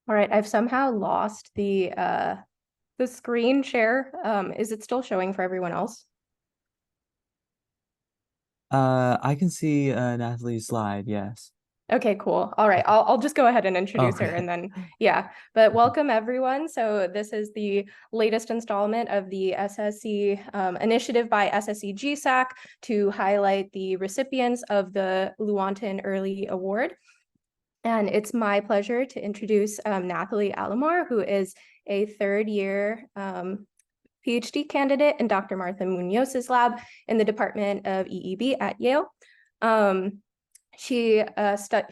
All right, I've somehow lost the screen share. Is it still showing for everyone else? I can see Nathalie's slide, yes. Okay, cool. All right, I'll just go ahead and introduce her Okay. and then yeah. But welcome everyone. So this is the latest installment of the SSE initiative by SSE GSAC to highlight the recipients of the Lewontin Early Award. And it's my pleasure to introduce Nathalie Alomar, who is a third year PhD candidate in Dr. Martha Munoz's lab in the Department of EEB at Yale. She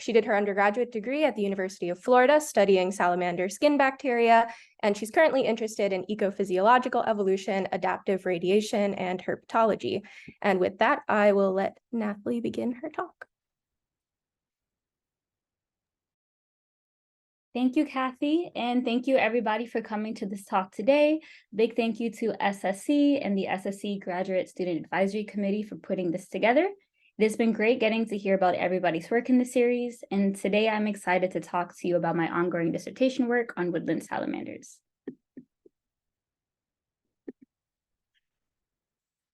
did her undergraduate degree at the University of Florida studying salamander skin bacteria, and she's currently interested in ecophysiological evolution, adaptive radiation, and herpetology. And with that, I will let Nathalie begin her talk. Thank you, Kathy, and thank you everybody for coming to this talk today. Big thank you to SSE and the SSE Graduate Student Advisory Committee for putting this together. It has been great getting to hear about everybody's work in the series, and today I'm excited to talk to you about my ongoing dissertation work on woodland salamanders.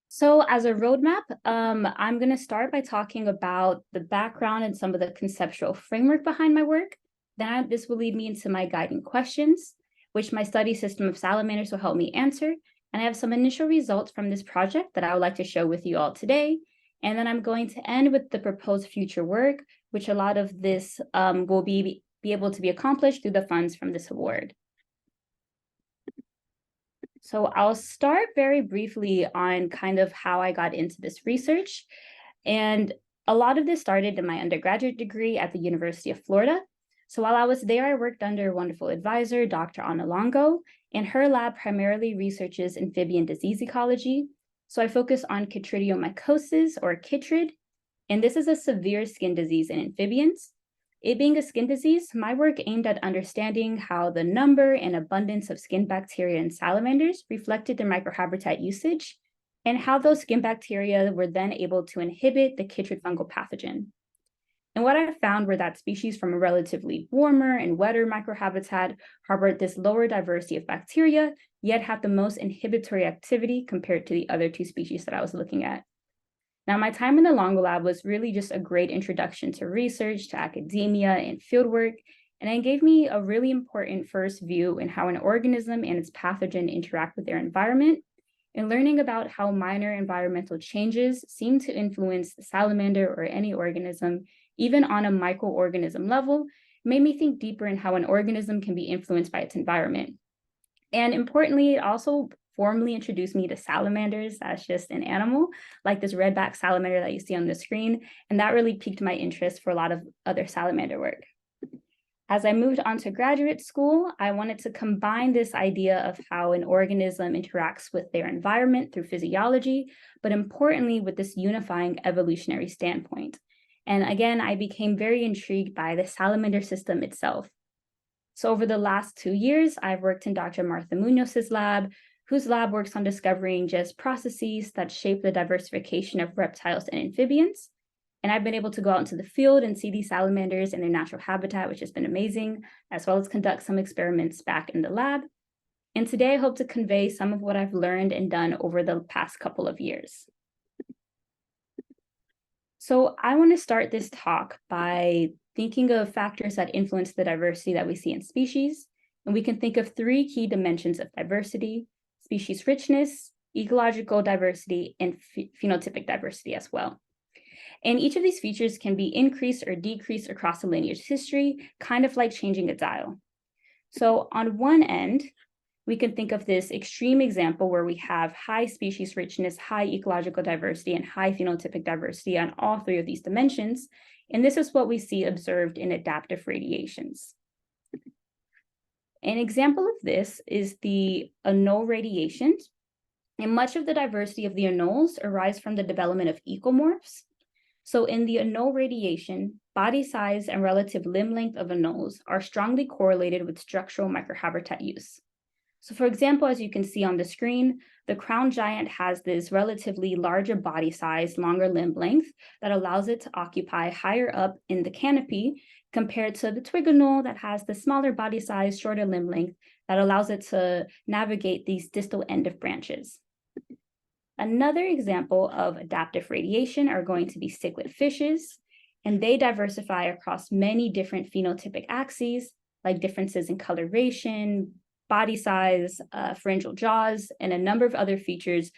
So as a roadmap, I'm going to start by talking about the background and some of the conceptual framework behind my work. Then this will lead me into my guiding questions, which my study system of salamanders will help me answer. And I have some initial results from this project that I would like to show with you all today. And then I'm going to end with the proposed future work, which a lot of this will be able to be accomplished through the funds from this award. So I'll start very briefly on kind of how I got into this research. And a lot of this started in my undergraduate degree at the University of Florida. So while I was there, I worked under a wonderful advisor, Dr. Ana Longo, and her lab primarily researches amphibian disease ecology. So I focus on chytridiomycosis, or chytrid, and this is a severe skin disease in amphibians. It being a skin disease, my work aimed at understanding how the number and abundance of skin bacteria in salamanders reflected their microhabitat usage, and how those skin bacteria were then able to inhibit the chytrid fungal pathogen. And what I found were that species from a relatively warmer and wetter microhabitat harbored this lower diversity of bacteria, yet had the most inhibitory activity compared to the other two species that I was looking at. Now, my time in the Longo Lab was really just a great introduction to research, to academia, and fieldwork, and it gave me a really important first view in how an organism and its pathogen interact with their environment, and learning about how minor environmental changes seem to influence the salamander or any organism, even on a microorganism level, made me think deeper in how an organism can be influenced by its environment. And importantly, it also formally introduced me to salamanders as just an animal, like this redback salamander that you see on the screen. And that really piqued my interest for a lot of other salamander work. As I moved on to graduate school, I wanted to combine this idea of how an organism interacts with their environment through physiology, but importantly, with this unifying evolutionary standpoint. And again, I became very intrigued by the salamander system itself. So over the last 2 years, I've worked in Dr. Martha Munoz's lab, whose lab works on discovering just processes that shape the diversification of reptiles and amphibians. And I've been able to go out into the field and see these salamanders in their natural habitat, which has been amazing, as well as conduct some experiments back in the lab. And today I hope to convey some of what I've learned and done over the past couple of years. So I want to start this talk by thinking of factors that influence the diversity that we see in species. And we can think of 3 key dimensions of diversity: species richness, ecological diversity, and phenotypic diversity as well. And each of these features can be increased or decreased across the lineage history, kind of like changing a dial. So on one end, we can think of this extreme example where we have high species richness, high ecological diversity, and high phenotypic diversity on all 3 of these dimensions. And this is what we see observed in adaptive radiations. An example of this is the anole radiations. And much of the diversity of the anoles arise from the development of ecomorphs. So in the anole radiation, body size and relative limb length of anoles are strongly correlated with structural microhabitat use. So for example, as you can see on the screen, the crown giant has this relatively larger body size, longer limb length that allows it to occupy higher up in the canopy compared to the twig anole that has the smaller body size, shorter limb length that allows it to navigate these distal end of branches. Another example of adaptive radiation are going to be cichlid fishes, and they diversify across many different phenotypic axes, like differences in coloration, body size, pharyngeal jaws, and a number of other features,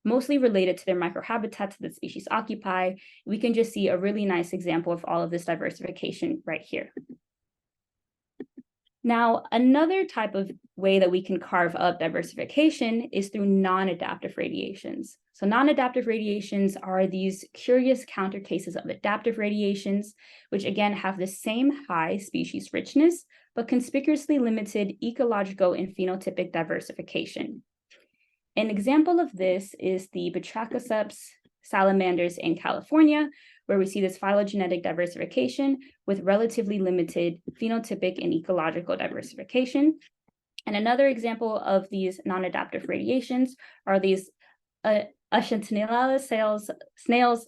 mostly related to their microhabitats that the species occupy. We can just see a really nice example of all of this diversification right here. Now, another type of way that we can carve up diversification is through non-adaptive radiations. So non-adaptive radiations are these curious counter cases of adaptive radiations, which again have the same high species richness, but conspicuously limited ecological and phenotypic diversification. An example of this is the Batrachoceps salamanders in California, where we see this phylogenetic diversification with relatively limited phenotypic and ecological diversification. And another example of these non-adaptive radiations are these Achentinella snails,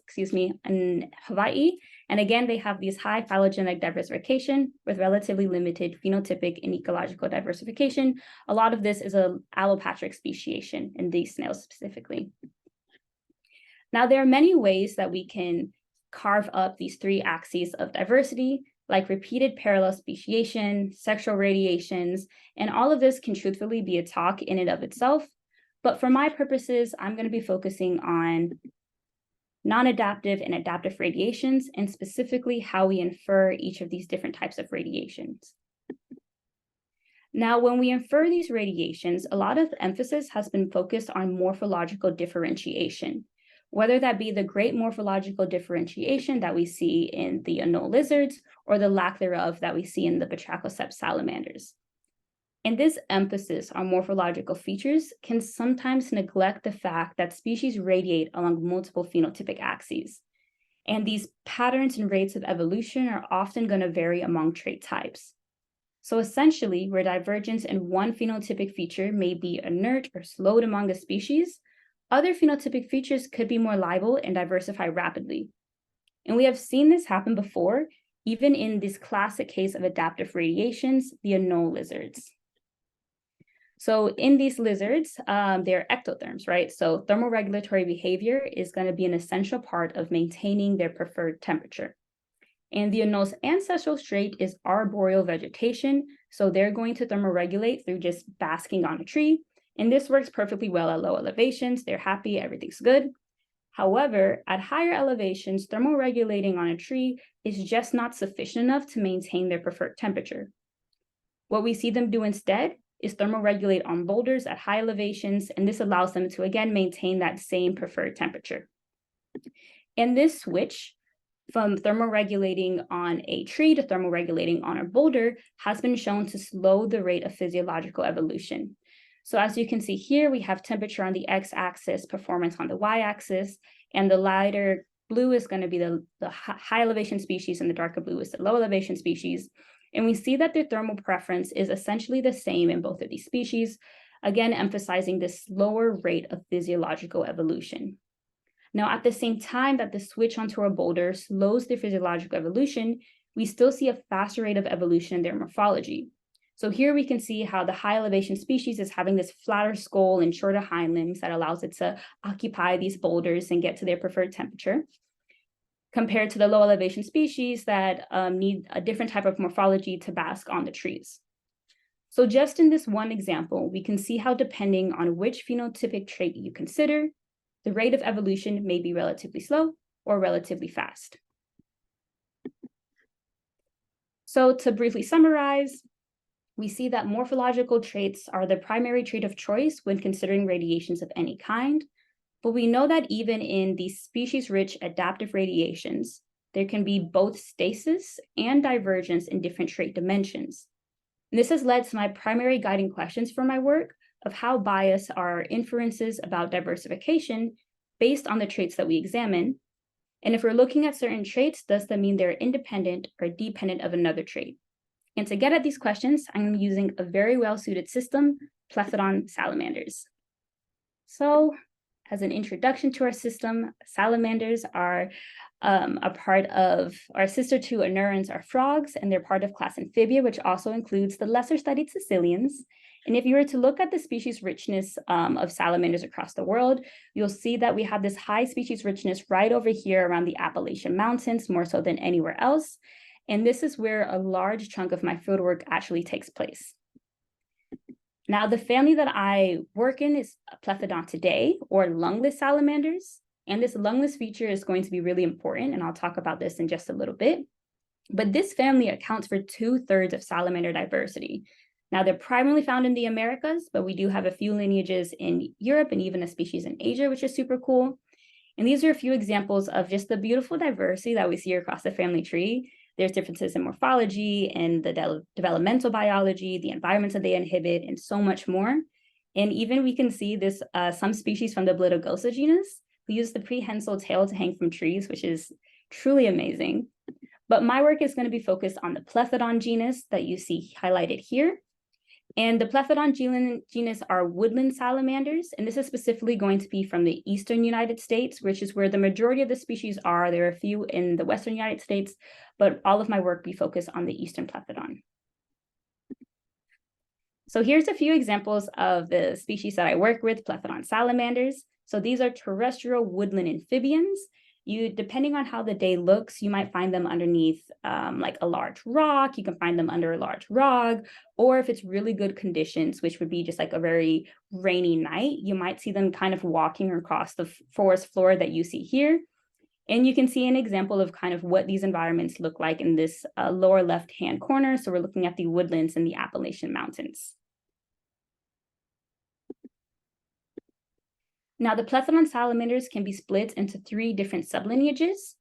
in Hawaii. And again, they have these high phylogenetic diversification with relatively limited phenotypic and ecological diversification. A lot of this is a allopatric speciation in these snails specifically. Now, there are many ways that we can carve up these three axes of diversity, like repeated parallel speciation, sexual radiations, and all of this can truthfully be a talk in and of itself. But for my purposes, I'm going to be focusing on non-adaptive and adaptive radiations, and specifically how we infer each of these different types of radiations. Now, when we infer these radiations, a lot of emphasis has been focused on morphological differentiation, whether that be the great morphological differentiation that we see in the anole lizards or the lack thereof that we see in the Batrachoceps salamanders. And this emphasis on morphological features can sometimes neglect the fact that species radiate along multiple phenotypic axes. And these patterns and rates of evolution are often going to vary among trait types. So essentially, where divergence in one phenotypic feature may be inert or slowed among a species, other phenotypic features could be more liable and diversify rapidly. And we have seen this happen before, even in this classic case of adaptive radiations, the anole lizards. So in these lizards, they're ectotherms, right? So thermoregulatory behavior is going to be an essential part of maintaining their preferred temperature. And the anole's ancestral trait is arboreal vegetation. So they're going to thermoregulate through just basking on a tree. And this works perfectly well at low elevations. They're happy, everything's good. However, at higher elevations, thermoregulating on a tree is just not sufficient enough to maintain their preferred temperature. What we see them do instead is thermoregulate on boulders at high elevations, and this allows them to again maintain that same preferred temperature. And this switch from thermoregulating on a tree to thermoregulating on a boulder has been shown to slow the rate of physiological evolution. So as you can see here, we have temperature on the x-axis, performance on the y-axis, and the lighter blue is going to be the high elevation species, and the darker blue is the low elevation species. And we see that the thermal preference is essentially the same in both of these species, again emphasizing this slower rate of physiological evolution. Now, at the same time that the switch onto a boulder slows their physiological evolution, we still see a faster rate of evolution in their morphology. So here we can see how the high elevation species is having this flatter skull and shorter hind limbs that allows it to occupy these boulders and get to their preferred temperature, compared to the low elevation species that need a different type of morphology to bask on the trees. So just in this one example, we can see how depending on which phenotypic trait you consider, the rate of evolution may be relatively slow or relatively fast. So to briefly summarize, we see that morphological traits are the primary trait of choice when considering radiations of any kind, but we know that even in these species-rich adaptive radiations, there can be both stasis and divergence in different trait dimensions. And this has led to my primary guiding questions for my work of how biased are inferences about diversification based on the traits that we examine. And if we're looking at certain traits, does that mean they're independent or dependent of another trait? And to get at these questions, I'm using a very well-suited system, Plethodon salamanders. So as an introduction to our system, salamanders are a part of, our sister to anurans are frogs, and they're part of class Amphibia, which also includes the lesser studied caecilians. And if you were to look at the species richness of salamanders across the world, you'll see that we have this high species richness right over here around the Appalachian Mountains, more so than anywhere else. And this is where a large chunk of my fieldwork actually takes place. Now, the family that I work in is Plethodontidae, or lungless salamanders. And this lungless feature is going to be really important, and I'll talk about this in just a little bit. But this family accounts for 2/3 of salamander diversity. Now, they're primarily found in the Americas, but we do have a few lineages in Europe and even a species in Asia, which is super cool. And these are a few examples of just the beautiful diversity that we see across the family tree. There's differences in morphology and the developmental biology, the environments that they inhabit, and so much more. And even we can see this some species from the Blitogosa genus who use the prehensile tail to hang from trees, which is truly amazing. But my work is going to be focused on the Plethodon genus that you see highlighted here. And the Plethodon genus are woodland salamanders, and this is specifically going to be from the eastern United States, which is where the majority of the species are. There are a few in the western United States, but all of my work be focused on the eastern Plethodon. So here's a few examples of the species that I work with, Plethodon salamanders. So these are terrestrial woodland amphibians. Depending on how the day looks, you might find them underneath like a large rock. You can find them under a large log, or if it's really good conditions, which would be just like a very rainy night, you might see them kind of walking across the forest floor that you see here. And you can see an example of kind of what these environments look like in this lower left-hand corner. So we're looking at the woodlands in the Appalachian Mountains. Now, the Plethodon salamanders can be split into 3 different sublineages.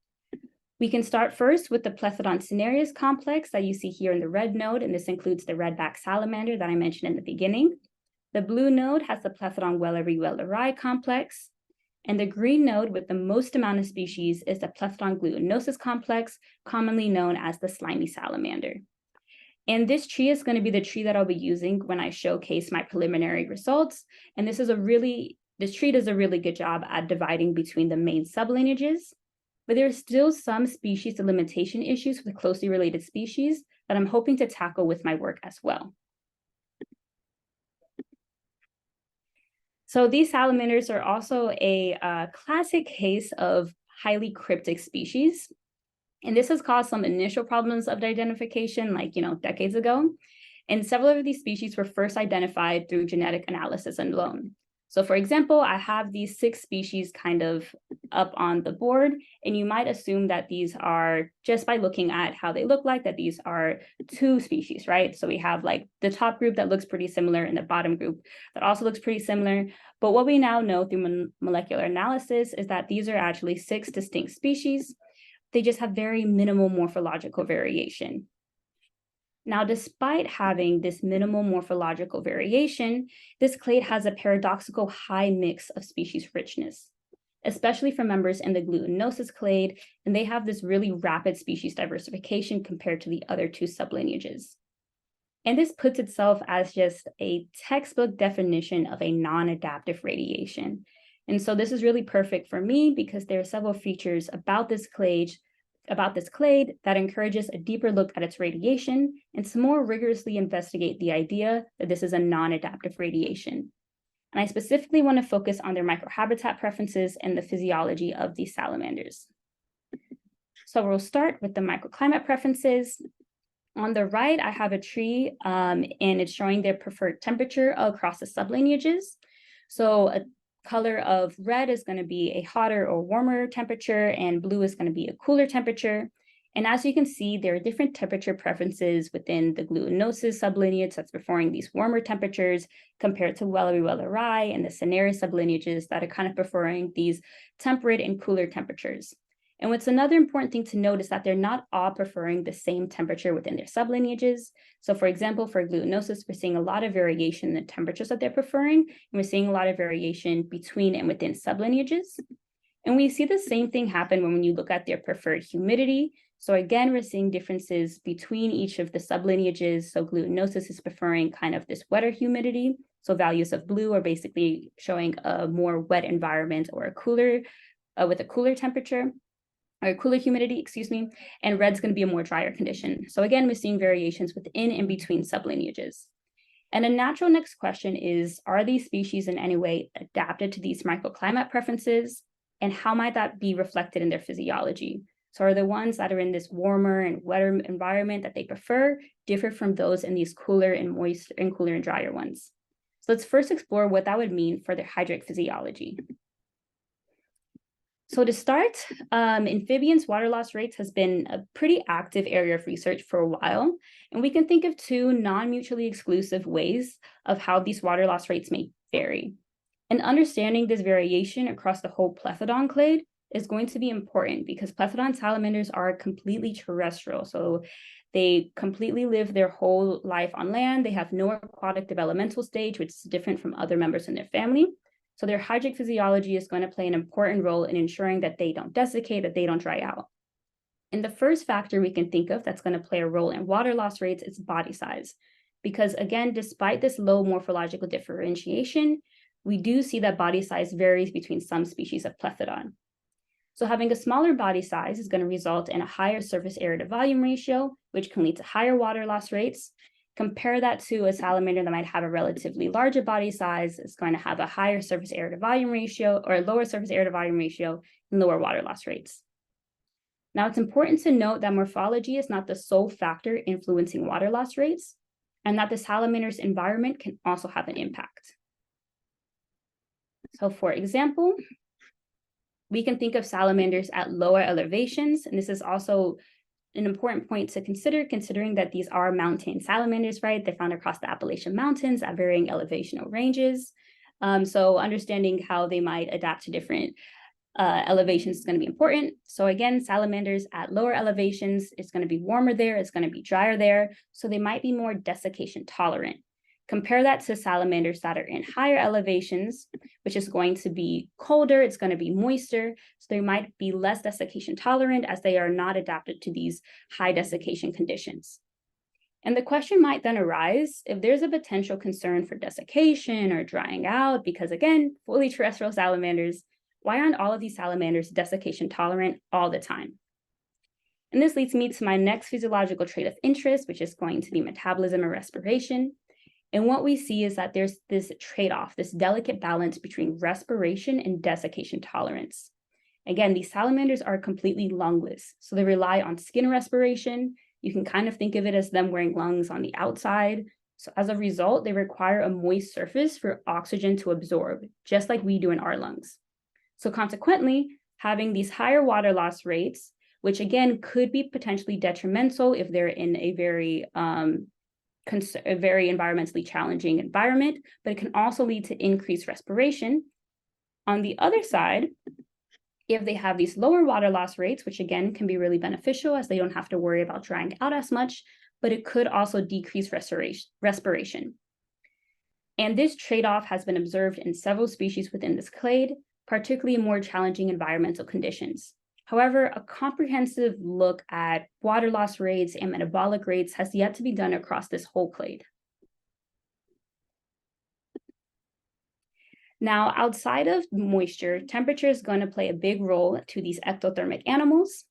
We can start first with the Plethodon cinereus complex that you see here in the red node, and this includes the redback salamander that I mentioned in the beginning. The blue node has the Plethodon welleri complex, and the green node with the most amount of species is the Plethodon glutinosus complex, commonly known as the slimy salamander. And this tree is going to be the tree that I'll be using when I showcase my preliminary results, and this tree does a really good job at dividing between the main sublineages, but there are still some species delimitation issues with closely related species that I'm hoping to tackle with my work as well. So these salamanders are also a classic case of highly cryptic species. And this has caused some initial problems of identification, like, decades ago. And several of these species were first identified through genetic analysis alone. So for example, I have these 6 species kind of up on the board, and you might assume that these are, just by looking at how they look like, that these are 2 species, right? So we have like the top group that looks pretty similar and the bottom group that also looks pretty similar. But what we now know through molecular analysis is that these are actually 6 distinct species. They just have very minimal morphological variation. Now, despite having this minimal morphological variation, this clade has a paradoxical high mix of species richness, especially for members in the glutinosus clade, and they have this really rapid species diversification compared to the other 2 sublineages. And this puts itself as just a textbook definition of a non-adaptive radiation. And so this is really perfect for me because there are several features about this clade that encourages a deeper look at its radiation and to more rigorously investigate the idea that this is a non-adaptive radiation. And I specifically want to focus on their microhabitat preferences and the physiology of these salamanders. So we'll start with the microclimate preferences. On the right, I have a tree and it's showing their preferred temperature across the sublineages. So a color of red is going to be a hotter or warmer temperature, and blue is going to be a cooler temperature. And as you can see, there are different temperature preferences within the glutinosus sublineage that's preferring these warmer temperatures compared to welleri and the cinereus sublineages that are kind of preferring these temperate and cooler temperatures. And what's another important thing to note is that they're not all preferring the same temperature within their sublineages. So for example, for glutinosus, we're seeing a lot of variation in the temperatures that they're preferring, and we're seeing a lot of variation between and within sublineages. And we see the same thing happen when you look at their preferred humidity. So again, we're seeing differences between each of the sublineages. So glutinosus is preferring kind of this wetter humidity, So values of blue are basically showing a more wet environment or a cooler, with a cooler temperature or cooler humidity, excuse me, and red's going to be a more drier condition. So again, we're seeing variations within and between sublineages. And a natural next question is, are these species in any way adapted to these microclimate preferences? And how might that be reflected in their physiology? So are the ones that are in this warmer and wetter environment that they prefer differ from those in these cooler and moist and cooler and drier ones? So let's first explore what that would mean for their hydric physiology. So to start, amphibians' water loss rates has been a pretty active area of research for a while, and we can think of two non-mutually exclusive ways of how these water loss rates may vary. And understanding this variation across the whole plethodon clade is going to be important because plethodon salamanders are completely terrestrial. So they completely live their whole life on land. They have no aquatic developmental stage, which is different from other members in their family. So their hydric physiology is going to play an important role in ensuring that they don't desiccate, that they don't dry out. And the first factor we can think of that's going to play a role in water loss rates is body size. Because again, despite this low morphological differentiation, we do see that body size varies between some species of plethodon. So having a smaller body size is going to result in a higher surface area to volume ratio, which can lead to higher water loss rates. Compare that to a salamander that might have a relatively larger body size. It's going to have a higher surface area to volume ratio or a lower surface area to volume ratio and lower water loss rates. Now, it's important to note that morphology is not the sole factor influencing water loss rates, and that the salamander's environment can also have an impact. So for example, we can think of salamanders at lower elevations, and this is also an important point to consider, considering that these are mountain salamanders, right? They're found across the Appalachian Mountains at varying elevational ranges. So understanding how they might adapt to different elevations is going to be important. So again, salamanders at lower elevations, it's going to be warmer there, it's going to be drier there, so they might be more desiccation tolerant. Compare that to salamanders that are in higher elevations, which is going to be colder, it's going to be moister, so they might be less desiccation tolerant as they are not adapted to these high desiccation conditions. And the question might then arise if there's a potential concern for desiccation or drying out, because again, fully terrestrial salamanders, why aren't all of these salamanders desiccation tolerant all the time? And this leads me to my next physiological trait of interest, which is going to be metabolism and respiration. And what we see is that there's this trade-off, this delicate balance between respiration and desiccation tolerance. Again, these salamanders are completely lungless, so they rely on skin respiration. You can kind of think of it as them wearing lungs on the outside. So as a result, they require a moist surface for oxygen to absorb, just like we do in our lungs. So consequently, having these higher water loss rates, which again could be potentially detrimental if they're in a very environmentally challenging environment, but it can also lead to increased respiration. On the other side, if they have these lower water loss rates, which again can be really beneficial as they don't have to worry about drying out as much, but it could also decrease respiration. And this trade-off has been observed in several species within this clade, particularly in more challenging environmental conditions. However, a comprehensive look at water loss rates and metabolic rates has yet to be done across this whole clade. Now, outside of moisture, temperature is going to play a big role to these ectothermic animals,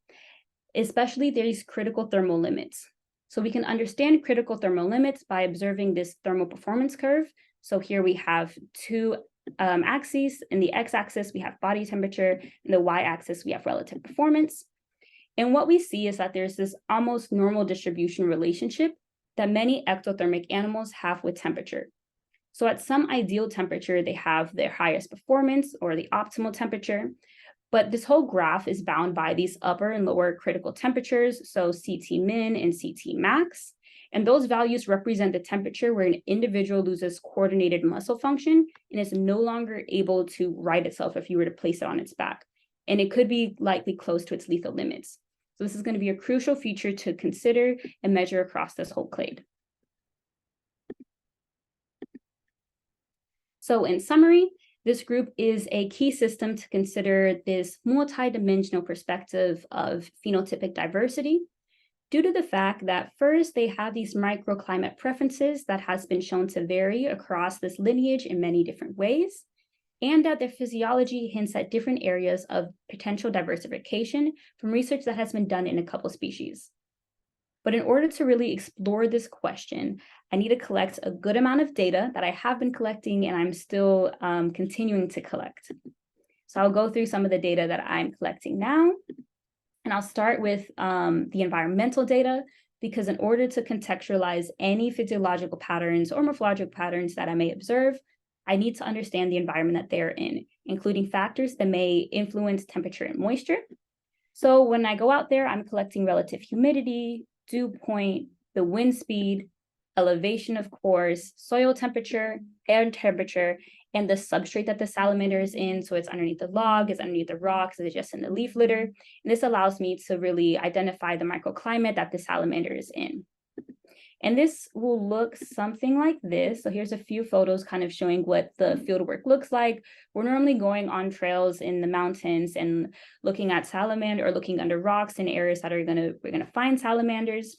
especially these critical thermal limits. So we can understand critical thermal limits by observing this thermal performance curve. So here we have two axes. In the x-axis, we have body temperature. In the y-axis, we have relative performance. And what we see is that there's this almost normal distribution relationship that many ectothermic animals have with temperature. So at some ideal temperature, they have their highest performance or the optimal temperature. But this whole graph is bound by these upper and lower critical temperatures, so CT min and CT max. And those values represent the temperature where an individual loses coordinated muscle function and is no longer able to right itself if you were to place it on its back. And it could be likely close to its lethal limits. So this is going to be a crucial feature to consider and measure across this whole clade. So in summary, this group is a key system to consider this multidimensional perspective of phenotypic diversity. due to the fact that first, they have these microclimate preferences that has been shown to vary across this lineage in many different ways, and that their physiology hints at different areas of potential diversification from research that has been done in a couple species. But in order to really explore this question, I need to collect a good amount of data that I have been collecting and I'm still continuing to collect. So I'll go through some of the data that I'm collecting now. And I'll start with the environmental data, because in order to contextualize any physiological patterns or morphological patterns that I may observe, I need to understand the environment that they're in, including factors that may influence temperature and moisture. So when I go out there, I'm collecting relative humidity, dew point, the wind speed, elevation, of course, soil temperature, air temperature, and the substrate that the salamander is in. So it's underneath the log, it's underneath the rocks, it's just in the leaf litter. And this allows me to really identify the microclimate that the salamander is in. And this will look something like this. So here's a few photos kind of showing what the fieldwork looks like. We're normally going on trails in the mountains and looking at salamander or looking under rocks in areas that we're gonna find salamanders.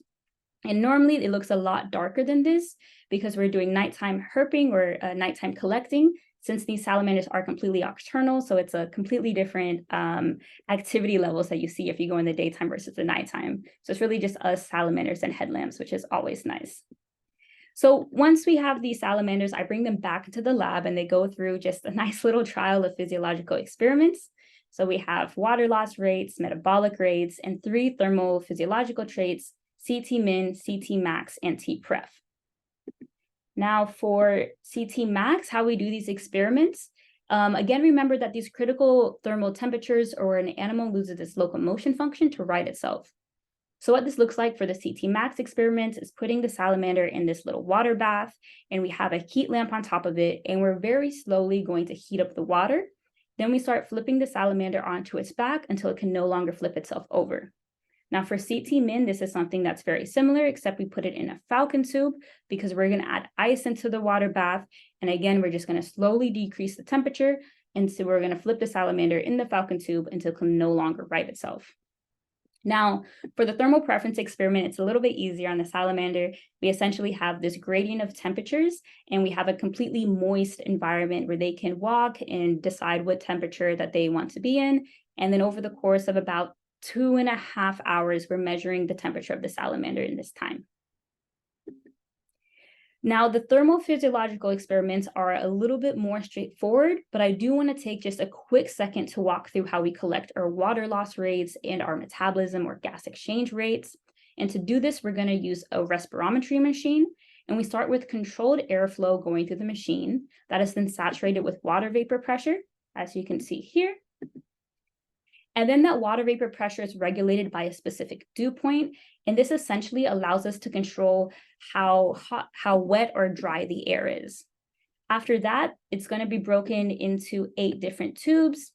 And normally it looks a lot darker than this because we're doing nighttime herping or nighttime collecting, since these salamanders are completely nocturnal. So it's a completely different activity levels that you see if you go in the daytime versus the nighttime. So it's really just us salamanders and headlamps, which is always nice. So once we have these salamanders, I bring them back into the lab and they go through just a nice little trial of physiological experiments. So we have water loss rates, metabolic rates, and 3 thermal physiological traits: CT-min, CT-max, and T-pref. Now for CT-max, how we do these experiments, again, remember that these critical thermal temperatures or an animal loses its locomotion function to right itself. So what this looks like for the CT-max experiment is putting the salamander in this little water bath, and we have a heat lamp on top of it, and we're very slowly going to heat up the water. Then we start flipping the salamander onto its back until it can no longer flip itself over. Now for CT-min, this is something that's very similar, except we put it in a falcon tube because we're going to add ice into the water bath. And again, we're just going to slowly decrease the temperature. And so we're going to flip the salamander in the falcon tube until it can no longer right itself. Now, for the thermal preference experiment, it's a little bit easier on the salamander. We essentially have this gradient of temperatures, and we have a completely moist environment where they can walk and decide what temperature that they want to be in. And then over the course of about 2.5 hours, we're measuring the temperature of the salamander in this time. Now, the thermal physiological experiments are a little bit more straightforward, but I do want to take just a quick second to walk through how we collect our water loss rates and our metabolism or gas exchange rates. And to do this, we're going to use a respirometry machine. And we start with controlled airflow going through the machine that is then saturated with water vapor pressure, as you can see here. And then that water vapor pressure is regulated by a specific dew point. And this essentially allows us to control how hot, how wet or dry the air is. After that, it's going to be broken into 8 different tubes.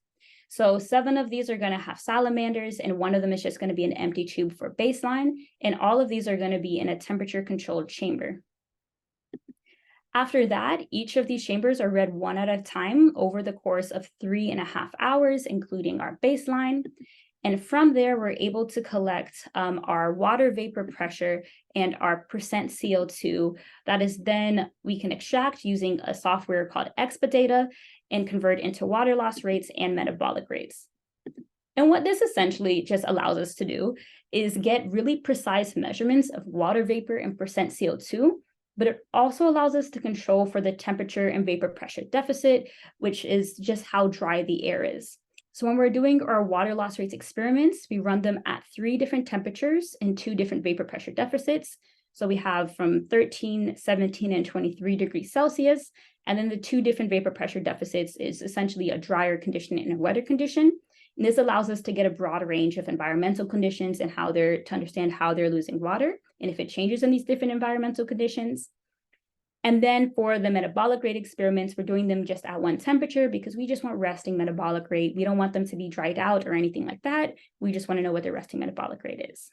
So 7 of these are going to have salamanders, and 1 of them is just going to be an empty tube for baseline. And all of these are going to be in a temperature controlled chamber. After that, each of these chambers are read 1 at a time over the course of 3.5 hours, including our baseline. And from there, we're able to collect our water vapor pressure and our percent CO2. That is then we can extract using a software called Expedata and convert into water loss rates and metabolic rates. And what this essentially just allows us to do is get really precise measurements of water vapor and percent CO2. But it also allows us to control for the temperature and vapor pressure deficit, which is just how dry the air is. So when we're doing our water loss rates experiments, we run them at 3 different temperatures and 2 different vapor pressure deficits. So we have from 13, 17, and 23 degrees Celsius. And then the 2 different vapor pressure deficits is essentially a drier condition and a wetter condition. And this allows us to get a broad range of environmental conditions and to understand how they're losing water and if it changes in these different environmental conditions. And then for the metabolic rate experiments, we're doing them just at 1 temperature because we just want resting metabolic rate. We don't want them to be dried out or anything like that. We just want to know what their resting metabolic rate is.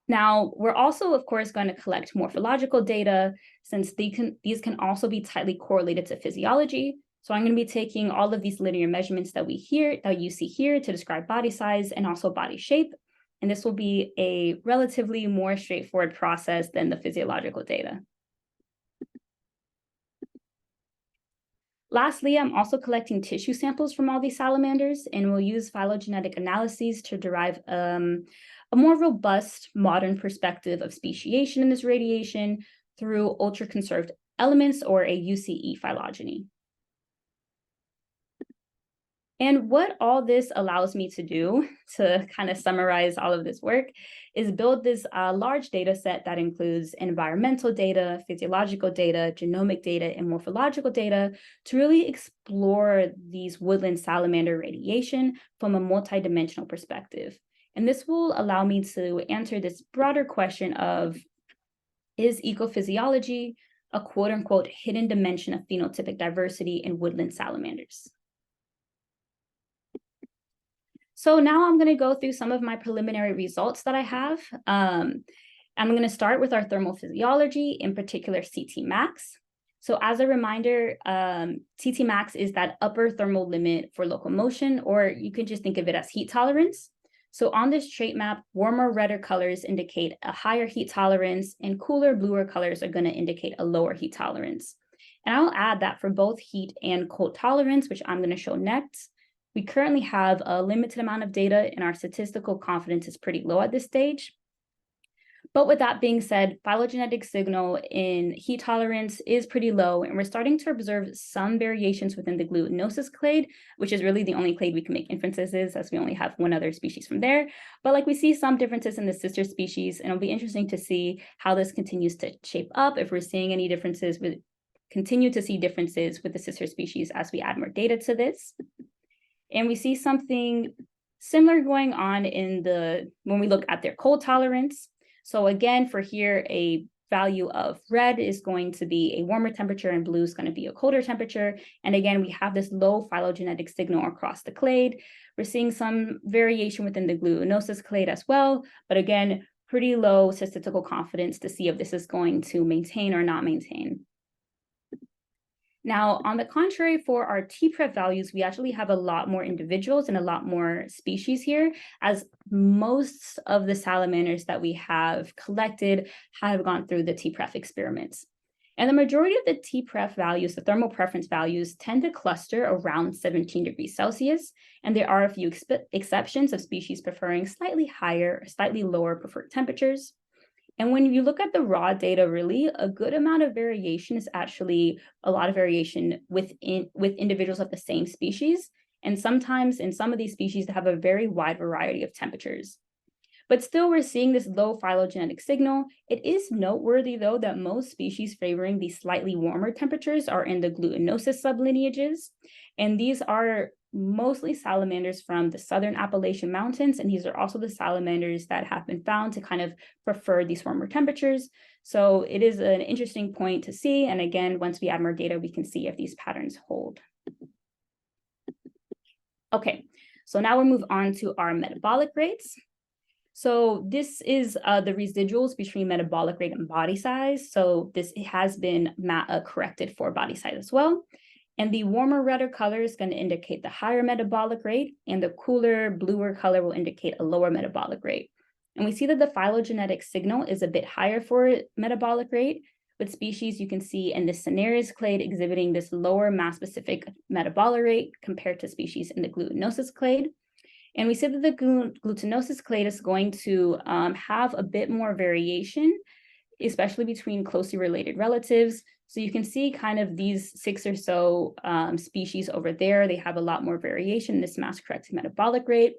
Now, we're also, of course, going to collect morphological data since these can also be tightly correlated to physiology. So I'm going to be taking all of these linear measurements that you see here to describe body size and also body shape. and this will be a relatively more straightforward process than the physiological data. Lastly, I'm also collecting tissue samples from all these salamanders, and we'll use phylogenetic analyses to derive a more robust modern perspective of speciation in this radiation through ultra-conserved elements, or a UCE phylogeny. And what all this allows me to do, to kind of summarize all of this work, is build this large data set that includes environmental data, physiological data, genomic data, and morphological data to really explore these woodland salamander radiation from a multidimensional perspective. And this will allow me to answer this broader question of, is ecophysiology a quote-unquote hidden dimension of phenotypic diversity in woodland salamanders? So now I'm going to go through some of my preliminary results that I have. I'm going to start with our thermal physiology, in particular CT max. So as a reminder, CT max is that upper thermal limit for locomotion, or you can just think of it as heat tolerance. So on this trait map, warmer, redder colors indicate a higher heat tolerance, and cooler, bluer colors are going to indicate a lower heat tolerance. And I'll add that for both heat and cold tolerance, which I'm going to show next, we currently have a limited amount of data, and our statistical confidence is pretty low at this stage. But with that being said, phylogenetic signal in heat tolerance is pretty low, and we're starting to observe some variations within the glutinosis clade, which is really the only clade we can make inferences is, as we only have one other species from there. But like we see some differences in the sister species, and it'll be interesting to see how this continues to shape up, if we're seeing any differences continue to see differences with the sister species as we add more data to this. And we see something similar going on when we look at their cold tolerance. So again, for here, a value of red is going to be a warmer temperature and blue is going to be a colder temperature. And again, we have this low phylogenetic signal across the clade. We're seeing some variation within the glutinosis clade as well, but again, pretty low statistical confidence to see if this is going to maintain or not maintain. Now, on the contrary, for our TPREF values, we actually have a lot more individuals and a lot more species here, as most of the salamanders that we have collected have gone through the TPREF experiments. And the majority of the TPREF values, the thermal preference values, tend to cluster around 17 degrees Celsius, and there are a few exceptions of species preferring slightly higher or slightly lower preferred temperatures. And when you look at the raw data, really, a good amount of variation is actually a lot of variation with individuals of the same species. And sometimes in some of these species, they have a very wide variety of temperatures. But still, we're seeing this low phylogenetic signal. It is noteworthy, though, that most species favoring these slightly warmer temperatures are in the glutinosis sublineages. And these are mostly salamanders from the southern Appalachian Mountains, and these are also the salamanders that have been found to kind of prefer these warmer temperatures. So it is an interesting point to see, and again, once we add more data, we can see if these patterns hold. Okay, so now we'll move on to our metabolic rates. So this is the residuals between metabolic rate and body size. So this has been corrected for body size as well. And the warmer, redder color is going to indicate the higher metabolic rate, and the cooler, bluer color will indicate a lower metabolic rate. And we see that the phylogenetic signal is a bit higher for metabolic rate, with species you can see in the cinereous clade exhibiting this lower mass-specific metabolic rate compared to species in the glutinosis clade. And we see that the glutinosis clade is going to have a bit more variation, especially between closely related relatives. So you can see kind of these 6 or so species over there, they have a lot more variation in this mass-corrected metabolic rate.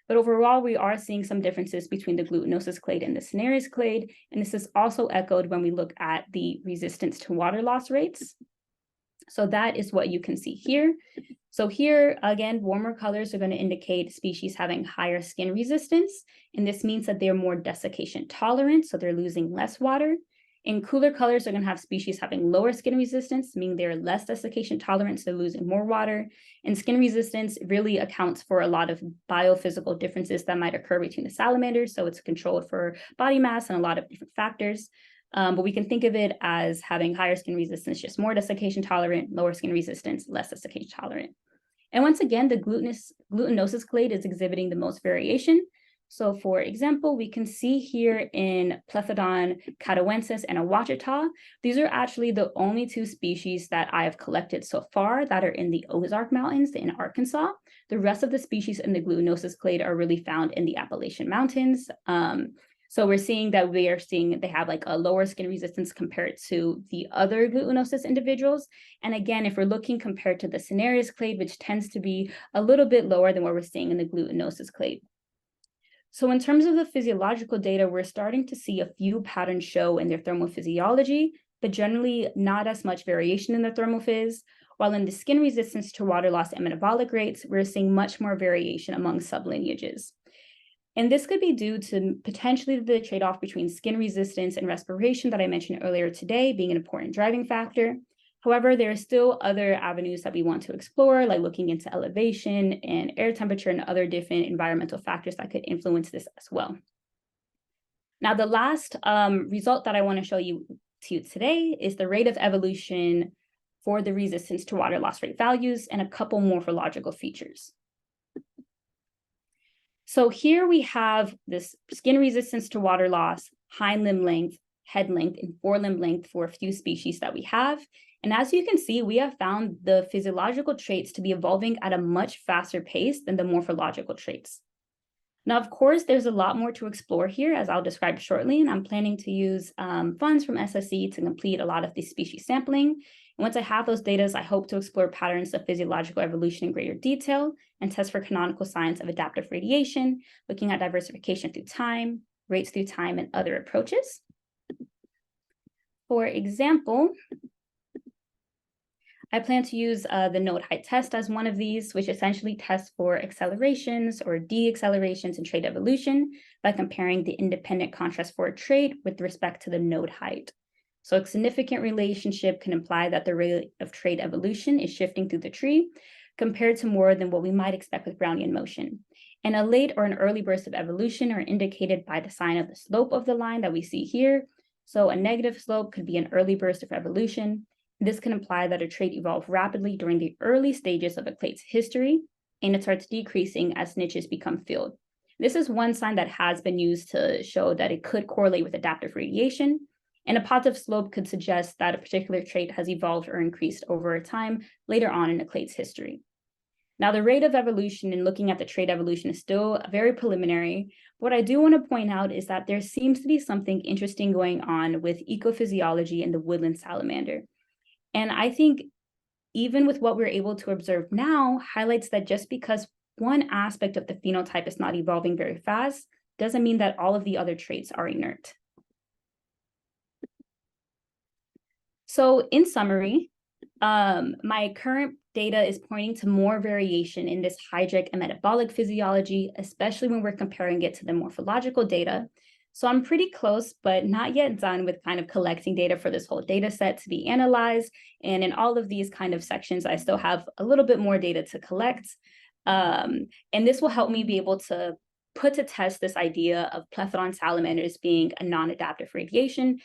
But overall, we are seeing some differences between the glutinosis clade and the cinereous clade. And this is also echoed when we look at the resistance to water loss rates. So that is what you can see here. So here, again, warmer colors are going to indicate species having higher skin resistance. And this means that they're more desiccation tolerant, so they're losing less water. And cooler colors are going to have species having lower skin resistance, meaning they're less desiccation tolerant, so they're losing more water. And skin resistance really accounts for a lot of biophysical differences that might occur between the salamanders. So it's controlled for body mass and a lot of different factors. But we can think of it as having higher skin resistance, just more desiccation tolerant, lower skin resistance, less desiccation tolerant. And once again, the glutinosis clade is exhibiting the most variation. So for example, we can see here in Plethodon catawensis and Ouachita, these are actually the only two species that I have collected so far that are in the Ozark Mountains in Arkansas. The rest of the species in the gluinosis clade are really found in the Appalachian Mountains. So we're seeing that they have like a lower skin resistance compared to the other gluinosis individuals. And again, if we're looking compared to the cinereous clade, which tends to be a little bit lower than what we're seeing in the gluinosis clade. So in terms of the physiological data, we're starting to see a few patterns show in their thermal physiology, but generally not as much variation in the thermal phys. While in the skin resistance to water loss and metabolic rates, we're seeing much more variation among sublineages. And this could be due to potentially the trade-off between skin resistance and respiration that I mentioned earlier today being an important driving factor. However, there are still other avenues that we want to explore, like looking into elevation and air temperature and other different environmental factors that could influence this as well. Now, the last result that I want to show you today is the rate of evolution for the resistance to water loss rate values and a couple morphological features. So here we have this skin resistance to water loss, hind limb length, head length, and forelimb length for a few species that we have. And as you can see, we have found the physiological traits to be evolving at a much faster pace than the morphological traits. Now, of course, there's a lot more to explore here, as I'll describe shortly, and I'm planning to use funds from SSE to complete a lot of this species sampling. And once I have those data, I hope to explore patterns of physiological evolution in greater detail and test for canonical signs of adaptive radiation, looking at diversification through time, rates through time, and other approaches. For example, I plan to use the node height test as one of these, which essentially tests for accelerations or deaccelerations in trait evolution by comparing the independent contrast for a trait with respect to the node height. So a significant relationship can imply that the rate of trait evolution is shifting through the tree compared to more than what we might expect with Brownian motion. And a late or an early burst of evolution are indicated by the sign of the slope of the line that we see here. So a negative slope could be an early burst of evolution. This can imply that a trait evolved rapidly during the early stages of a clade's history, and it starts decreasing as niches become filled. This is one sign that has been used to show that it could correlate with adaptive radiation, and a positive slope could suggest that a particular trait has evolved or increased over time later on in a clade's history. Now, the rate of evolution in looking at the trait evolution is still very preliminary. What I do want to point out is that there seems to be something interesting going on with ecophysiology in the woodland salamander. And I think even with what we're able to observe now highlights that just because one aspect of the phenotype is not evolving very fast, doesn't mean that all of the other traits are inert. So in summary, my current data is pointing to more variation in this hydric and metabolic physiology, especially when we're comparing it to the morphological data. So I'm pretty close, but not yet done with kind of collecting data for this whole data set to be analyzed. And in all of these kind of sections, I still have a little bit more data to collect. And this will help me be able to put to test this idea of Plethodon salamanders being a non-adaptive radiation.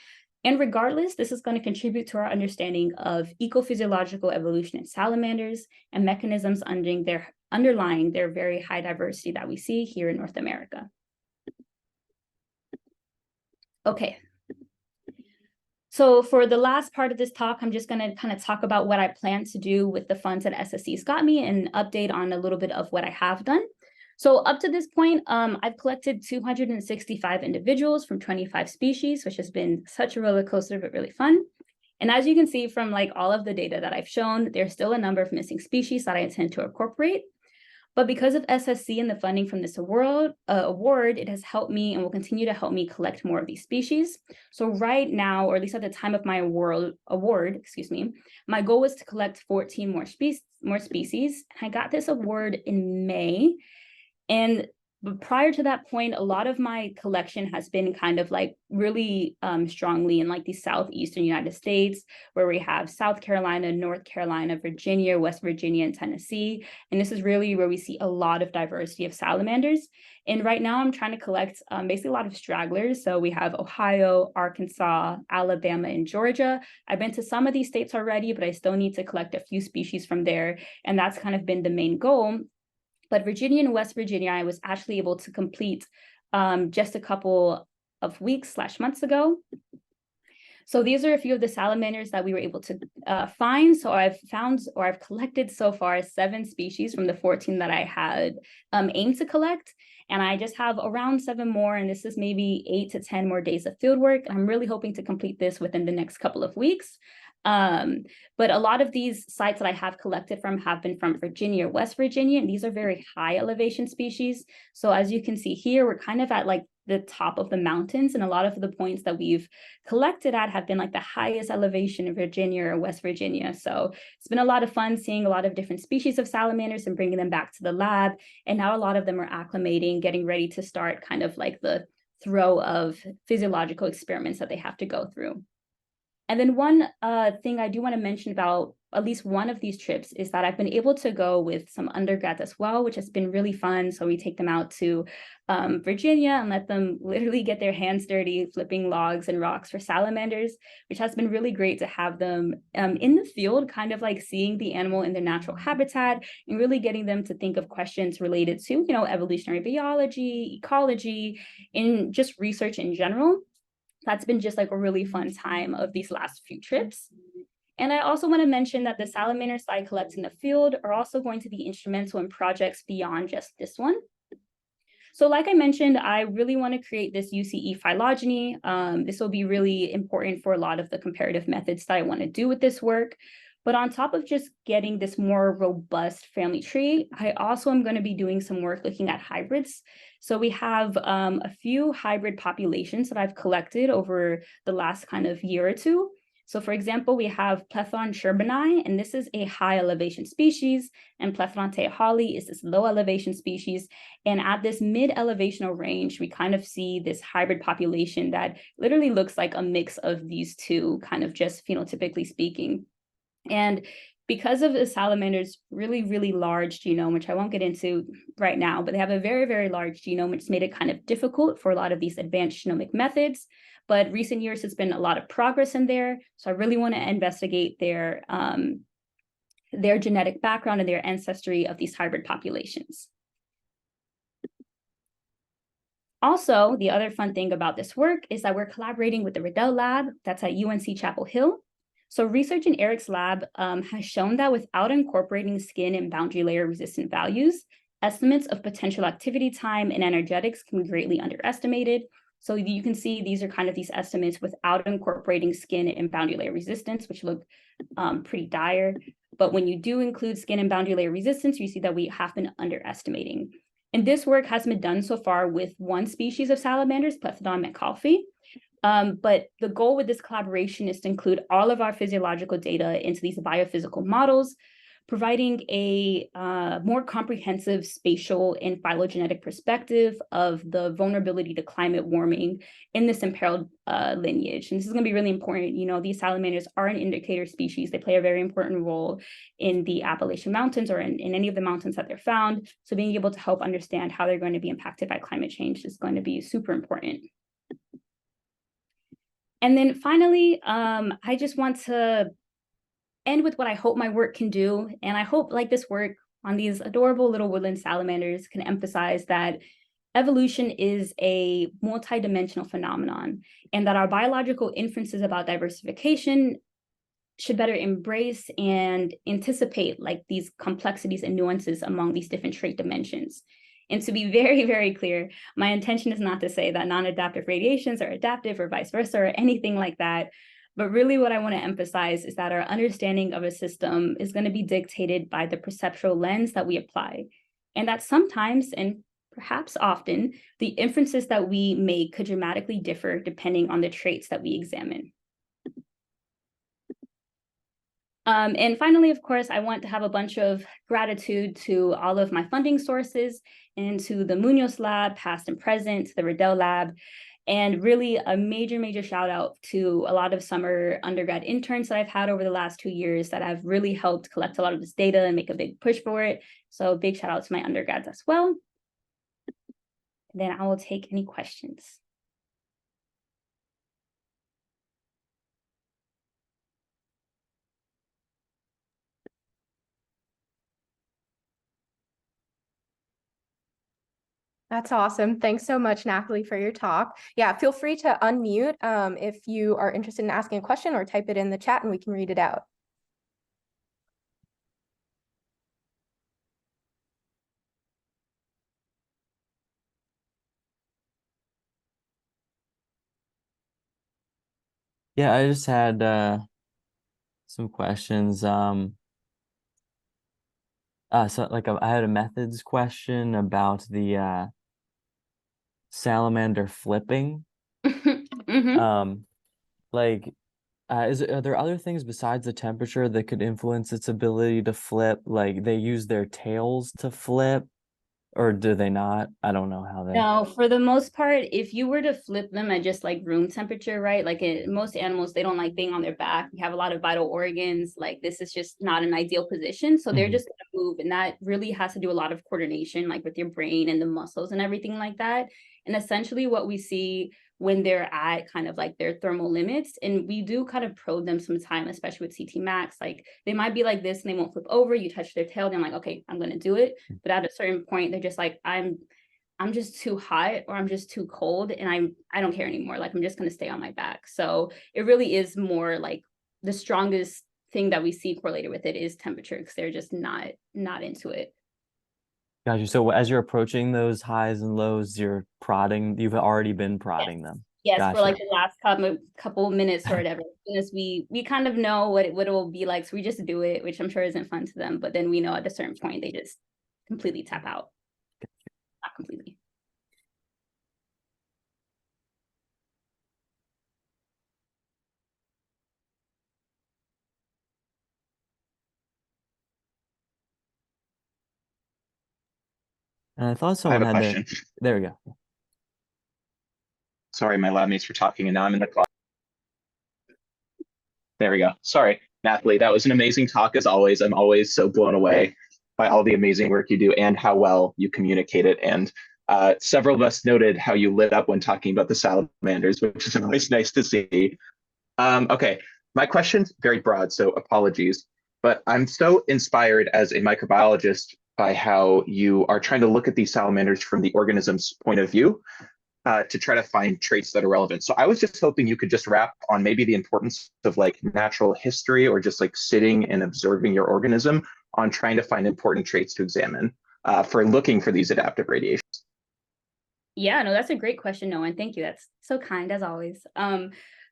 And regardless, this is going to contribute to our understanding of ecophysiological evolution in salamanders and mechanisms underlying their very high diversity that we see here in North America. Okay, so for the last part of this talk, I'm just going to kind of talk about what I plan to do with the funds that SSE's got me and update on a little bit of what I have done. So up to this point, I've collected 265 individuals from 25 species, which has been such a roller coaster, but really fun. And as you can see from like all of the data that I've shown, there's still a number of missing species that I intend to incorporate. But because of SSC and the funding from this award, it has helped me and will continue to help me collect more of these species. So right now, or at least at the time of my award, my goal was to collect 14 more species. I got this award in May. And prior to that point, a lot of my collection has been kind of like really strongly in like the southeastern United States, where we have South Carolina, North Carolina, Virginia, West Virginia, and Tennessee. And this is really where we see a lot of diversity of salamanders. And right now I'm trying to collect basically a lot of stragglers. So we have Ohio, Arkansas, Alabama, and Georgia. I've been to some of these states already, but I still need to collect a few species from there. And that's kind of been the main goal. But Virginia and West Virginia, I was actually able to complete just a couple of weeks/months ago. So these are a few of the salamanders that we were able to find. So I've collected so far 7 species from the 14 that I had aimed to collect. And I just have around 7 more, and this is maybe 8 to 10 more days of field work. I'm really hoping to complete this within the next couple of weeks. But a lot of these sites that I have collected from have been from Virginia or West Virginia, and these are very high elevation species. So as you can see here, we're kind of at like the top of the mountains, and a lot of the points that we've collected at have been like the highest elevation in Virginia or West Virginia. So it's been a lot of fun seeing a lot of different species of salamanders and bringing them back to the lab. And now a lot of them are acclimating, getting ready to start kind of like the throw of physiological experiments that they have to go through. And then one thing I do want to mention about at least one of these trips is that I've been able to go with some undergrads as well, which has been really fun. So we take them out to Virginia and let them literally get their hands dirty, flipping logs and rocks for salamanders, which has been really great to have them in the field, kind of like seeing the animal in their natural habitat and really getting them to think of questions related to, evolutionary biology, ecology, and just research in general. That's been just like a really fun time of these last few trips. And I also want to mention that the salamanders that I collect in the field are also going to be instrumental in projects beyond just this one. So like I mentioned, I really want to create this UCE phylogeny. This will be really important for a lot of the comparative methods that I want to do with this work. But on top of just getting this more robust family tree, I also am going to be doing some work looking at hybrids. So we have a few hybrid populations that I've collected over the last kind of year or two. So for example, we have Plethron sherbani, and this is a high elevation species, and Plethron teahali is this low elevation species. And at this mid elevational range, we kind of see this hybrid population that literally looks like a mix of these two, kind of just phenotypically speaking. And because of the salamander's really, really large genome, which I won't get into right now, but they have a very, very large genome, which made it kind of difficult for a lot of these advanced genomic methods. But recent years, it's been a lot of progress in there. So I really want to investigate their genetic background and their ancestry of these hybrid populations. Also, the other fun thing about this work is that we're collaborating with the Riddell Lab that's at UNC Chapel Hill. So research in Eric's lab has shown that without incorporating skin and boundary layer resistant values, estimates of potential activity time and energetics can be greatly underestimated. So you can see these are kind of these estimates without incorporating skin and boundary layer resistance, which look pretty dire. But when you do include skin and boundary layer resistance, you see that we have been underestimating. And this work has been done so far with one species of salamanders, Plethodon metcalfi. But the goal with this collaboration is to include all of our physiological data into these biophysical models, providing a more comprehensive spatial and phylogenetic perspective of the vulnerability to climate warming in this imperiled lineage. And this is going to be really important. These salamanders are an indicator species. They play a very important role in the Appalachian Mountains or in any of the mountains that they're found. So being able to help understand how they're going to be impacted by climate change is going to be super important. And then finally, I just want to end with what I hope my work can do. And I hope like this work on these adorable little woodland salamanders can emphasize that evolution is a multidimensional phenomenon and that our biological inferences about diversification should better embrace and anticipate like these complexities and nuances among these different trait dimensions. And to be very, very clear, my intention is not to say that non-adaptive radiations are adaptive or vice versa or anything like that. But really what I want to emphasize is that our understanding of a system is going to be dictated by the perceptual lens that we apply. And that sometimes, and perhaps often, the inferences that we make could dramatically differ depending on the traits that we examine. And finally, of course, I want to have a bunch of gratitude to all of my funding sources and to the Munoz Lab, past and present, to the Riddell Lab, and really a major, major shout out to a lot of summer undergrad interns that I've had over the last 2 years that have really helped collect a lot of this data and make a big push for it. So big shout out to my undergrads as well. And then I will take any questions. That's awesome. Thanks so much, Nathalie, for your talk. Yeah, feel free to unmute if you are interested in asking a question, or type it in the chat and we can read it out. Yeah, I just had some questions. So like I had a methods question about the salamander flipping. Mhm. Like are there other things besides the temperature that could influence its ability to flip? Like they use their tails to flip, or do they not? I don't know how they. No, for the most part, if you were to flip them at just like room temperature, right? Like most animals, they don't like being on their back. You have a lot of vital organs. Like this is just not an ideal position. So they're Mhm. just gonna move. And that really has to do a lot of coordination, like with your brain and the muscles and everything like that. And essentially what we see when they're at kind of like their thermal limits, and we do kind of probe them sometime, especially with CT Max, like they might be like this and they won't flip over. You touch their tail, they're like, okay, I'm gonna do it. But at a certain point, they're just like, I'm just too hot or I'm just too cold and I don't care anymore. Like I'm just going to stay on my back. So it really is more like the strongest thing that we see correlated with it is temperature, because they're just not into it. Gotcha. So as you're approaching those highs and lows, you've already been prodding them. Yes, for Gotcha. like the last couple minutes or whatever. As we kind of know what it will be like. So we just do it, which I'm sure isn't fun to them. But then we know at a certain point they just completely tap out. Not completely. And I thought I have someone a had their. question. There we go. Sorry, my lab mates were talking and now I'm in the class. There we go. Sorry, Nathalie. That was an amazing talk as always. I'm always so blown away by all the amazing work you do and how well you communicate it. And several of us noted how you lit up when talking about the salamanders, which is always nice to see. Okay, my question's very broad, so apologies. But I'm so inspired as a microbiologist by how you are trying to look at these salamanders from the organism's point of view. To try to find traits that are relevant. So I was just hoping you could just wrap on maybe the importance of like natural history or just like sitting and observing your organism on trying to find important traits to examine for looking for these adaptive radiations. Yeah, no, that's a great question, Noah, and thank you. That's so kind as always.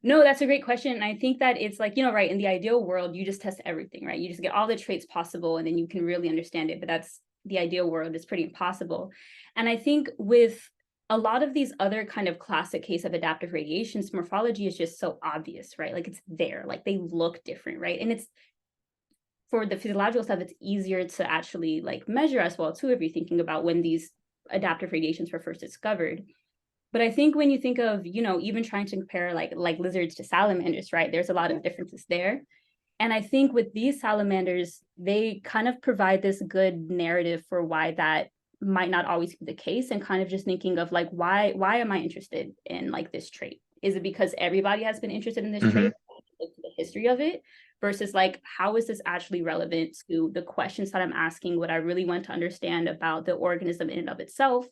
No, that's a great question. And I think that it's like, right, in the ideal world, you just test everything, right? You just get all the traits possible and then you can really understand it. But that's the ideal world, it's pretty impossible. And I think with a lot of these other kind of classic case of adaptive radiations, morphology is just so obvious, right? Like it's there, like they look different, right? And it's for the physiological stuff, it's easier to actually like measure as well too, if you're thinking about when these adaptive radiations were first discovered. But I think when you think of, even trying to compare like lizards to salamanders, right? There's a lot of differences there. And I think with these salamanders, they kind of provide this good narrative for why that might not always be the case, and kind of just thinking of like, why am I interested in like this trait? Is it because everybody has been interested in this trait? Look to the history of it versus like, how is this actually relevant to the questions that I'm asking, what I really want to understand about the organism in and of itself?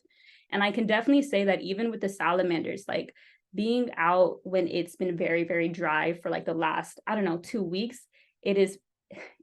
And I can definitely say that even with the salamanders, like being out when it's been very, very dry for like the last, I don't know, 2 weeks, it is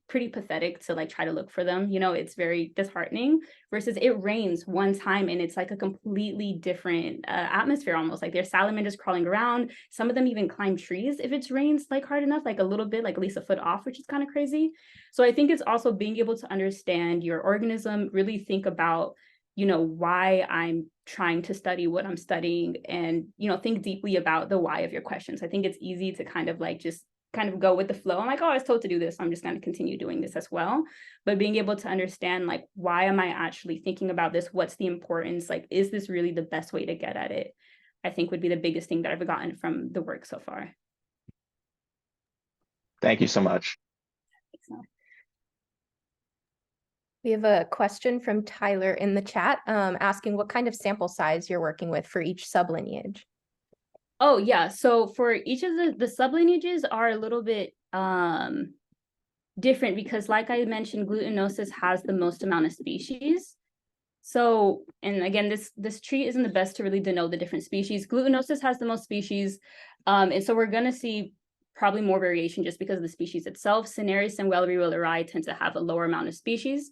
pretty pathetic to like try to look for them. It's very disheartening versus it rains one time and it's like a completely different atmosphere almost. Like there's salamanders crawling around. Some of them even climb trees if it rains like hard enough, like a little bit, like at least a foot off, which is kind of crazy. So I think it's also being able to understand your organism, really think about why I'm trying to study what I'm studying, and think deeply about the why of your questions. I think it's easy to kind of like just kind of go with the flow. I'm like, oh, I was told to do this, I'm just going to continue doing this as well. But being able to understand like, why am I actually thinking about this? What's the importance? Like, is this really the best way to get at it? I think would be the biggest thing that I've gotten from the work so far. Thank you so much. We have a question from Tyler in the chat asking what kind of sample size you're working with for each sublineage. Oh, yeah. So for each of the sublineages are a little bit different because like I mentioned, glutinosis has the most amount of species. So, and again, this tree isn't the best to really denote the different species. Glutinosis has the most species, and so we're going to see probably more variation just because of the species itself. Cinereus and Wellery tend to have a lower amount of species.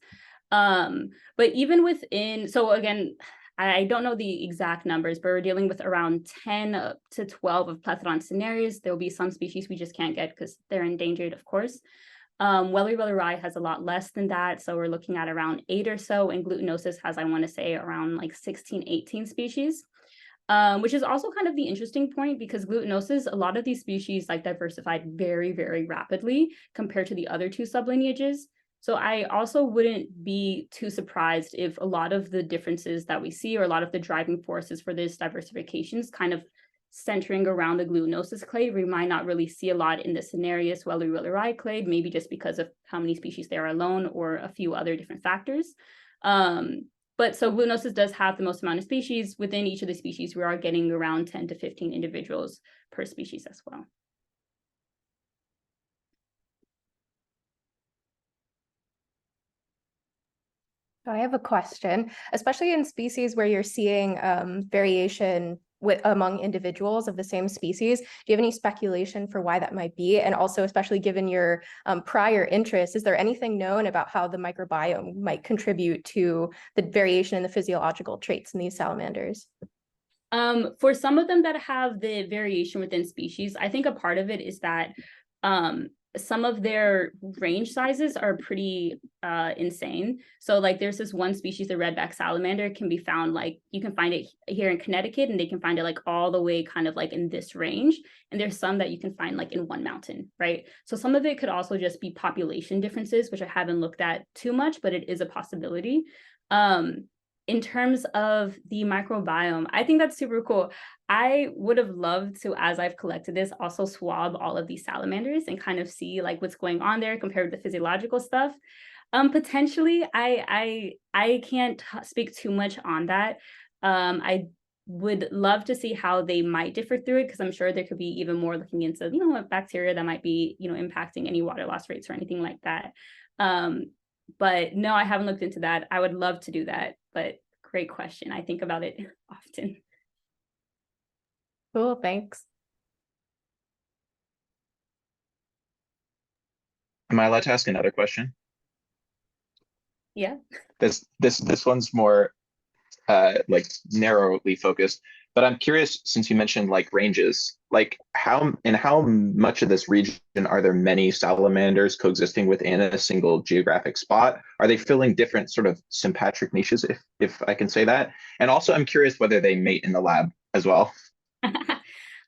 But even within, so again, I don't know the exact numbers, but we're dealing with around 10 to 12 of Plethodon cinereus. There will be some species we just can't get because they're endangered, of course. Wellery has a lot less than that. So we're looking at around 8 or so, and glutinosis has, I want to say, around like 16, 18 species. Which is also kind of the interesting point because glutinosis, a lot of these species like diversified very, very rapidly compared to the other two sublineages. So I also wouldn't be too surprised if a lot of the differences that we see or a lot of the driving forces for this diversifications kind of centering around the glutinosis clade. We might not really see a lot in the Cinereus Wellery clade, maybe just because of how many species there are alone or a few other different factors. But so glutinosis does have the most amount of species. Within each of the species, we are getting around 10 to 15 individuals per species as well. I have a question, especially in species where you're seeing variation among individuals of the same species. Do you have any speculation for why that might be? And also, especially given your prior interest, is there anything known about how the microbiome might contribute to the variation in the physiological traits in these salamanders? For some of them that have the variation within species, I think a part of it is that some of their range sizes are pretty insane. So like there's this one species, the redback salamander, can be found, like you can find it here in Connecticut, and they can find it like all the way kind of like in this range. And there's some that you can find like in one mountain, right? So some of it could also just be population differences, which I haven't looked at too much, but it is a possibility. In terms of the microbiome, I think that's super cool. I would have loved to, as I've collected this, also swab all of these salamanders and kind of see like what's going on there compared to the physiological stuff. Potentially, I can't speak too much on that. I would love to see how they might differ through it, because I'm sure there could be even more looking into, what bacteria that might be, impacting any water loss rates or anything like that. But no, I haven't looked into that. I would love to do that, but great question. I think about it often. Cool, thanks. Am I allowed to ask another question? Yeah. This one's more like narrowly focused, but I'm curious, since you mentioned like ranges, like how much of this region are there many salamanders coexisting within a single geographic spot? Are they filling different sort of sympatric niches, if I can say that? And also I'm curious whether they mate in the lab as well.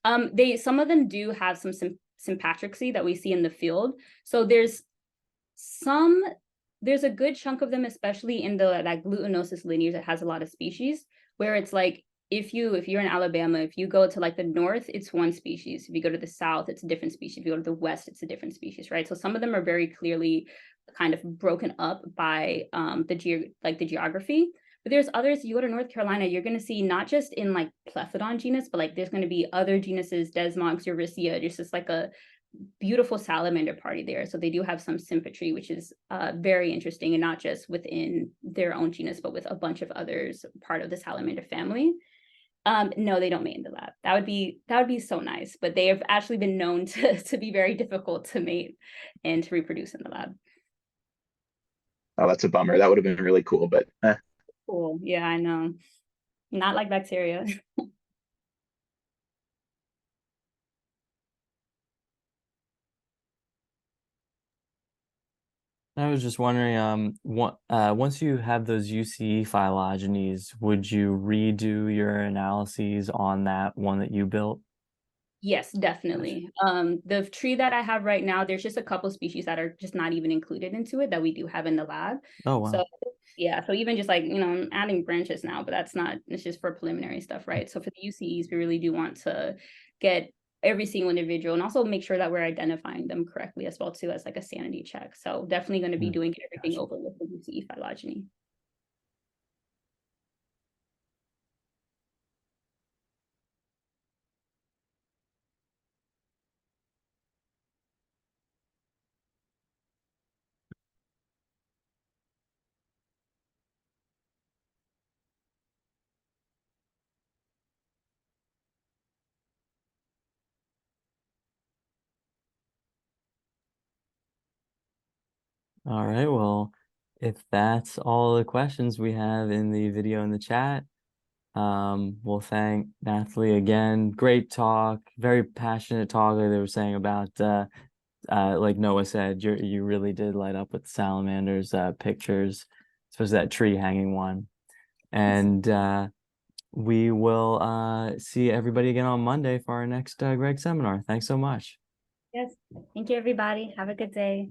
Some of them do have some sympatrixy that we see in the field. So there's a good chunk of them, especially in the like glutinosis lineage that has a lot of species, where it's like if you're in Alabama, if you go to like the north, it's one species. If you go to the south, it's a different species. If you go to the west, it's a different species, right? So some of them are very clearly kind of broken up by the geography. But there's others, you go to North Carolina, you're going to see not just in like Plethodon genus, but like there's going to be other genuses, Desmox, Euryssia, just this like a beautiful salamander party there. So they do have some symmetry, which is very interesting, and not just within their own genus, but with a bunch of others part of the salamander family. No, they don't mate in the lab. That would be so nice, but they have actually been known to be very difficult to mate and to reproduce in the lab. Oh, that's a bummer. That would have been really cool, but Cool. Yeah, I know. Not like bacteria. I was just wondering, once you have those UCE phylogenies, would you redo your analyses on that one that you built? Yes, definitely. The tree that I have right now, there's just a couple species that are just not even included into it that we do have in the lab. Oh, wow. So yeah, so even just like, I'm adding branches now, but that's not, it's just for preliminary stuff, right? So for the UCEs, we really do want to get every single individual and also make sure that we're identifying them correctly as well too, as like a sanity check. So definitely going to be doing everything over with the UCE phylogeny. All right, well, if that's all the questions we have in the video in the chat, we'll thank Nathalie again. Great talk, very passionate talk, like they were saying about like Noah said, you really did light up with salamanders pictures, especially that tree hanging one. And we will see everybody again on Monday for our next Greg seminar. Thanks so much. Yes. Thank you, everybody. Have a good day.